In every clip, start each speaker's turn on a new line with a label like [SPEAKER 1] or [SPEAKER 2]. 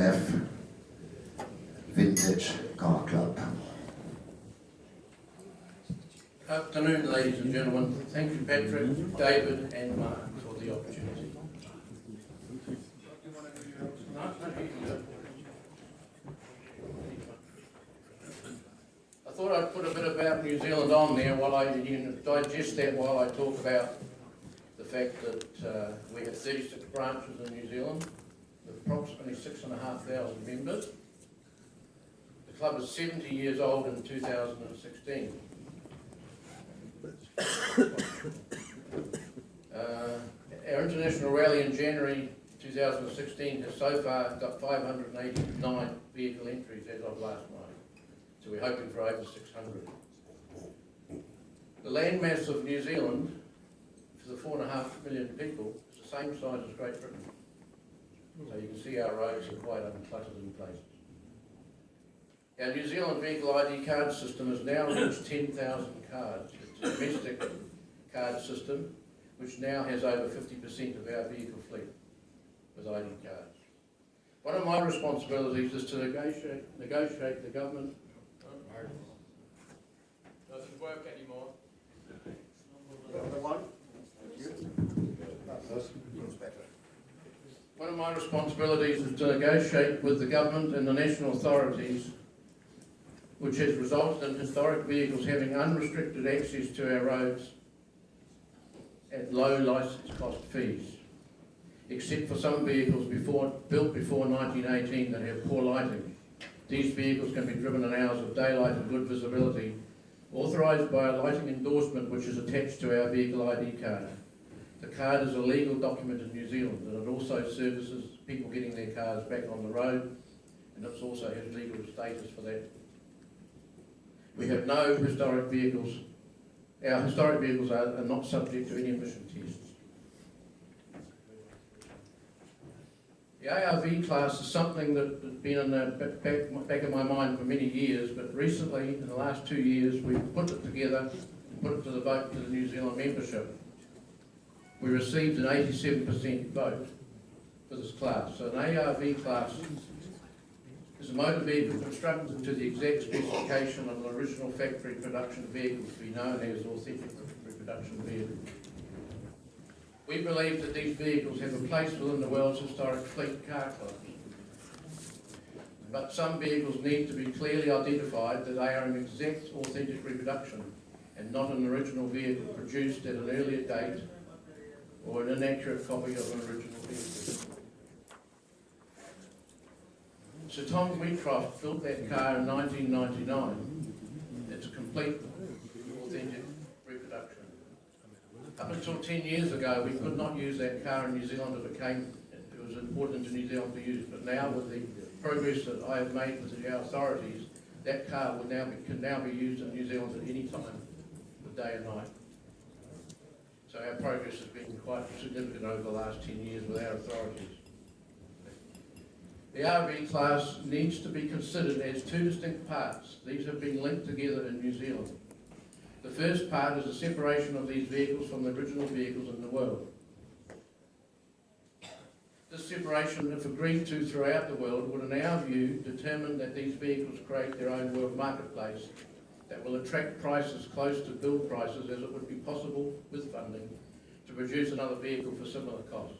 [SPEAKER 1] F Vintage Car Club.
[SPEAKER 2] Afternoon, ladies and gentlemen. Thank you, Patrick, David, and Mark, for the opportunity. I thought I'd put a bit about New Zealand on there you can digest that while I talk about the fact that we have 36 branches in New Zealand with approximately 6,500 members. The club is 70 years old in 2016. Our international rally in January 2016 has so far got 589 vehicle entries as of last night. So we're hoping for over 600. The landmass of New Zealand, for the 4.5 million people, is the same size as Great Britain. So you can see our roads are quite uncluttered in places. Our New Zealand vehicle ID card system has now reached 10,000 cards. It's a domestic card system which now has over 50% of our vehicle fleet with ID cards. One of my responsibilities is to negotiate the government. Doesn't work anymore. One of my responsibilities is to negotiate with the government and the national authorities, which has resulted in historic vehicles having unrestricted access to our roads at low licence cost fees, except for some vehicles built before 1918 that have poor lighting. These vehicles can be driven in hours of daylight and good visibility, authorised by a lighting endorsement which is attached to our vehicle ID card. The card is a legal document in New Zealand, and it also services people getting their cars back on the road, and it also has legal status for that. We have no historic vehicles. Our historic vehicles are not subject to any emission tests. The ARV class is something that has been in the back of my mind for many years, but recently, in the last 2 years, we've put it together and put it to the vote to the New Zealand membership. We received an 87% vote for this class. So an ARV class is a motor vehicle constructed to the exact specification of an original factory production vehicle to be known as authentic reproduction vehicle. We believe that these vehicles have a place within the world's historic fleet car clubs. But some vehicles need to be clearly identified that they are an exact authentic reproduction and not an original vehicle produced at an earlier date or an inaccurate copy of an original vehicle. Sir Tom Wheatcroft built that car in 1999. It's a complete authentic reproduction. Up until 10 years ago, we could not use that car in New Zealand. It was imported into New Zealand to use. But now, with the progress that I have made with the authorities, that car can now be used in New Zealand at any time, day and night. So our progress has been quite significant over the last 10 years with our authorities. The RV class needs to be considered as two distinct parts. These have been linked together in New Zealand. The first part is the separation of these vehicles from the original vehicles in the world. This separation, if agreed to throughout the world, would in our view determine that these vehicles create their own world marketplace that will attract prices close to build prices as it would be possible with funding to produce another vehicle for similar costs.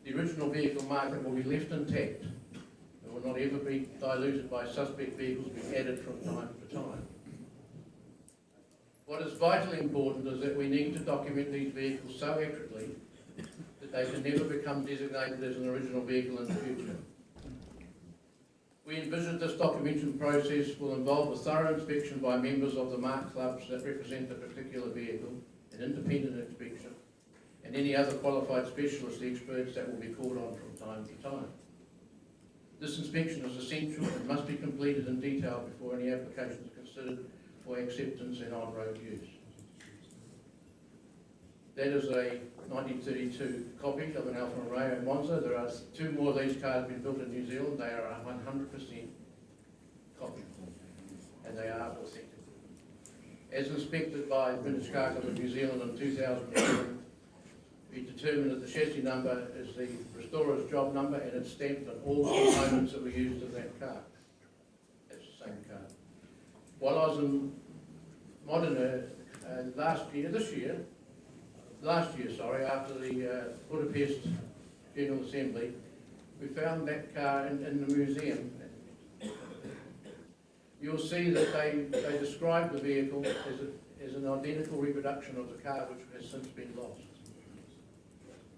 [SPEAKER 2] The original vehicle market will be left intact and will not ever be diluted by suspect vehicles being added from time to time. What is vitally important is that we need to document these vehicles so accurately that they can never become designated as an original vehicle in the future. We envision this documentation process will involve a thorough inspection by members of the mark clubs that represent a particular vehicle, an independent inspection, and any other qualified specialist experts that will be called on from time to time. This inspection is essential and must be completed in detail before any application is considered for acceptance and on-road use. That is a 1932 copy of an Alfa Romeo Monza. There are 2 more of these cars being built in New Zealand. They are 100% copies, and they are authentic. As inspected by Vintage Car Club of New Zealand in 2011, We determined that the chassis number is the restorer's job number and it's stamped on all the components that were used in that car. It's the same car. While I was in Modena last year, after the Budapest General Assembly, we found that car in the museum. You'll see that they describe the vehicle as an identical reproduction of the car which has since been lost.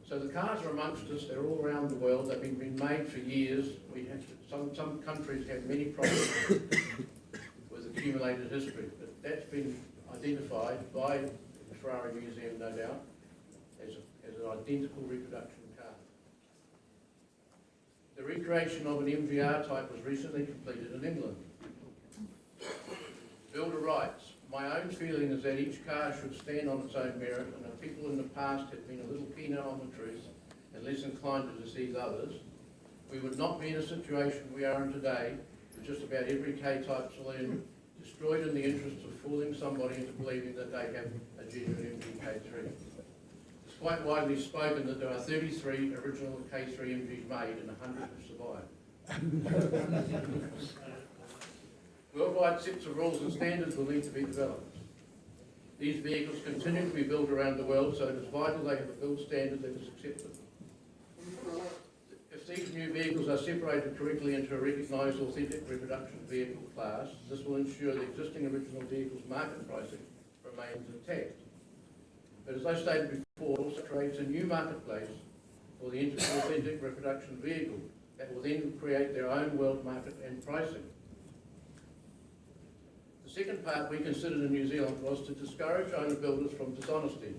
[SPEAKER 2] So the cars are amongst us, they're all around the world, they've been made for years. We have some countries have many problems with accumulated history, but that's been identified by the Ferrari Museum, no doubt, as an identical reproduction car. The recreation of an MGR type was recently completed in England. Builder writes, my own feeling is that each car should stand on its own merit, and if people in the past had been a little keener on the truth and less inclined to deceive others, we would not be in a situation we are in today with just about every K-type saloon destroyed in the interest of fooling somebody into believing that they have a genuine MG K3. It's quite widely spoken that there are 33 original K3 MGs made and 100 have survived. Worldwide sets of rules and standards will need to be developed. These vehicles continue to be built around the world, so it is vital they have a build standard that is accepted. If these new vehicles are separated correctly into a recognised authentic reproduction vehicle class, this will ensure the existing original vehicle's market pricing remains intact. But as I stated before, it also creates a new marketplace for the authentic reproduction vehicle that will then create their own world market and pricing. The second part we considered in New Zealand was to discourage owner builders from dishonesty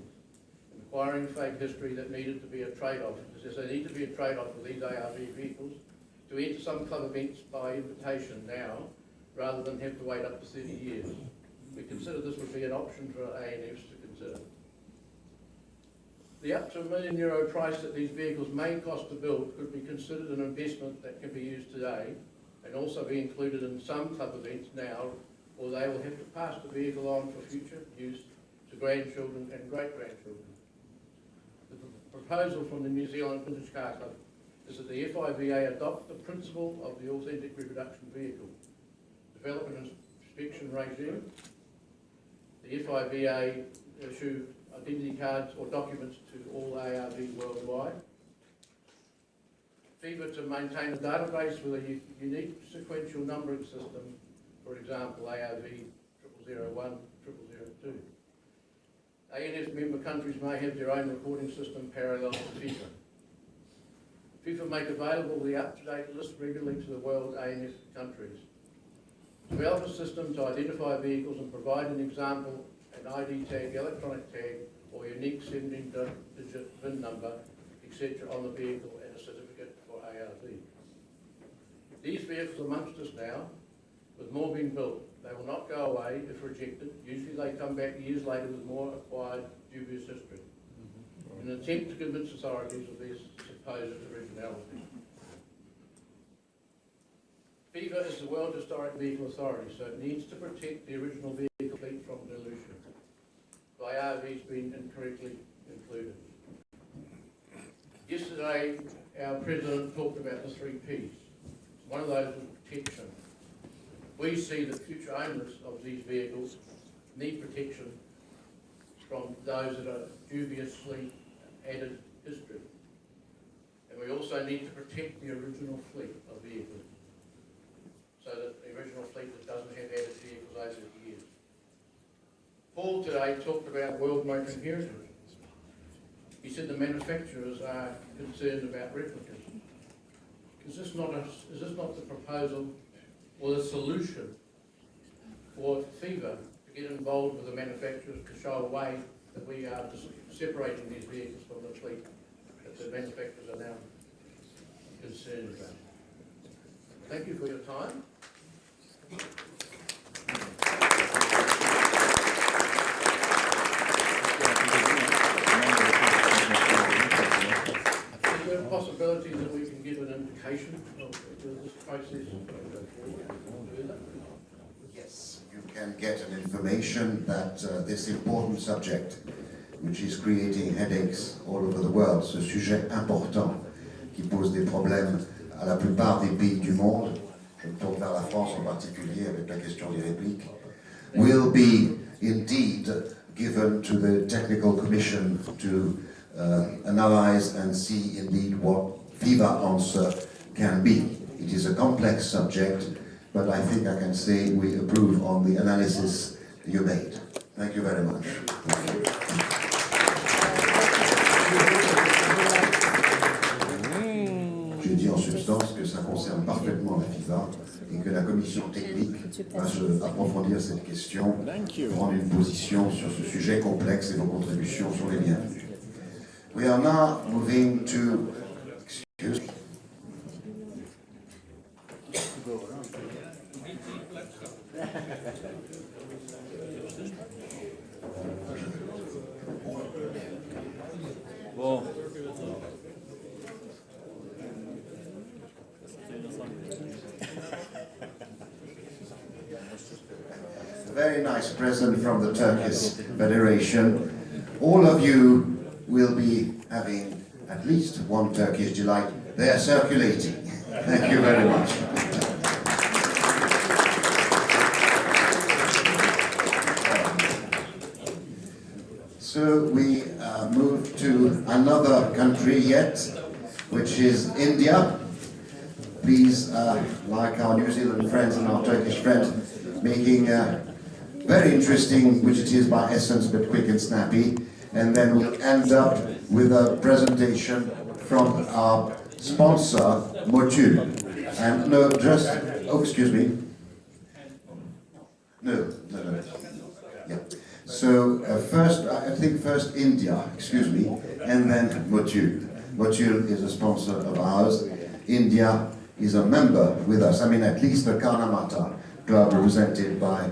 [SPEAKER 2] and acquiring fake history that needed to be a trade-off. Because there need to be a trade-off with these ARV vehicles to enter some club events by invitation now, rather than have to wait up to 30 years. We consider this would be an option for ANFs to consider. The up to €1 million price that these vehicles may cost to build could be considered an investment that can be used today and also be included in some club events now, or they will have to pass the vehicle on for future use to grandchildren and great-grandchildren. The proposal from the New Zealand Vintage Car Club is that the FIVA adopt the principle of the authentic reproduction vehicle, develop an inspection regime, the FIVA issue identity cards or documents to all ARVs worldwide, FIVA to maintain a database with a unique sequential numbering system, for example, ARV 0001, 0002. ANF member countries may have their own recording system parallel to FIFA. FIFA make available the up-to-date list regularly to the world ANF countries. Develop a system to identify vehicles and provide an example, an ID tag, electronic tag, or unique 17-digit VIN number, etc. on the vehicle and a certificate for ARV. These vehicles are amongst us now, with more being built. They will not go away if rejected. Usually they come back years later with more acquired dubious history, in an attempt to convince authorities of their supposed originality. FIVA is the World Historic Vehicle Authority, so it needs to protect the original vehicle fleet from dilution by ARVs being incorrectly included. Yesterday, our President talked about the 3 Ps. One of those was protection. We see that future owners of these vehicles need protection from those that are dubiously added history. And we also need to protect the original fleet of vehicles, so that the original fleet that doesn't have added vehicles over the years. Paul today talked about world motor heritage. He said the manufacturers are concerned about replicas. Is this not the proposal or the solution for FIVA to get involved with the manufacturers to show a way that we are separating these vehicles from the fleet that the manufacturers are now concerned about? Thank you for your time. Is there a possibility that we can give an indication of this process?
[SPEAKER 1] Yes, you can get an information that this important subject which is creating headaches all over the world, ce sujet important qui pose des problèmes à la plupart des pays du monde, je me tourne vers la France en particulier avec la question des répliques, will be indeed given to the technical commission to analyze and see indeed what FIVA answer can be. It is a complex subject, but I think I can say we approve on the analysis you made. Thank you very much. Thank you. Je dis en substance que ça concerne parfaitement la FIVA et que la commission technique va approfondir cette question, prendre une position sur ce sujet complexe et vos contributions sont les bienvenues. We are now moving to... Excuse me.
[SPEAKER 3] Bon.
[SPEAKER 1] A very nice present from the Turkish Federation. All of you will be having at least one Turkish delight. They are circulating. Thank you very much. So we move to another country yet, which is India. Please, like our New Zealand friends and our Turkish friends, making very interesting, which it is by essence, but quick and snappy. And then we'll end up with a presentation from our sponsor, Motul. And no, just, oh, excuse me. No. Yeah. So first, I think first India, excuse me, and then Motul. Motul is a sponsor of ours. India is a member with us. I mean, at least the Kanamata club represented by